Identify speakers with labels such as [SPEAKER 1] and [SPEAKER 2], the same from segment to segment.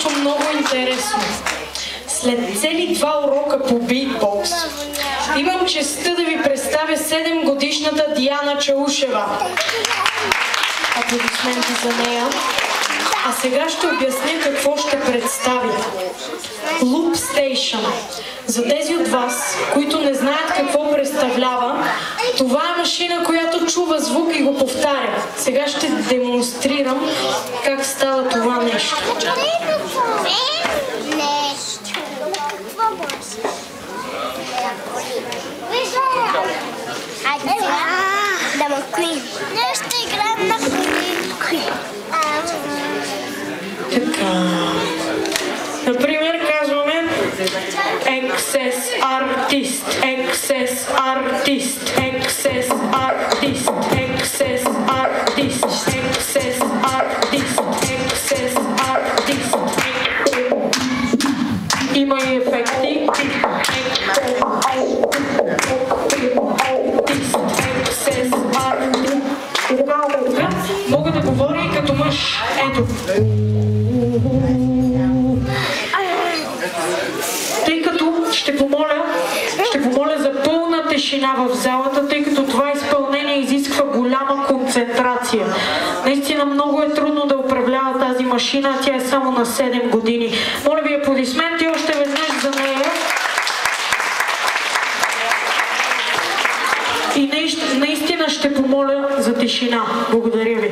[SPEAKER 1] нещо много интересно. След цели 2 урока по битбокс, имам честта да ви представя 7-годишната Диана Чаушева. Аплодисменти за нея. А сега ще обясня какво ще представя. Loop Station. За тези от вас, които не знаят какво представлява, това е машина, която чува звук и го повтаря. Сега ще демонстрирам как става това нещо. Така. Например, казваме Excess Artist, Excess Artist, Excess Artist, Excess Artist, Excess Artist, Excess Artist. Има и ефекти. Мога да говоря и като мъж. Ето. Тъй като ще помоля за пълна тишина в залата, тъй като това изпълнение изисква голяма концентрация. Наистина много е трудно да управлява тази машина, тя е само на 7 години. Моля ви аплодисменти още веднъж за нея. И наистина ще помоля за тишина. Благодаря ви.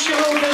[SPEAKER 1] ще ви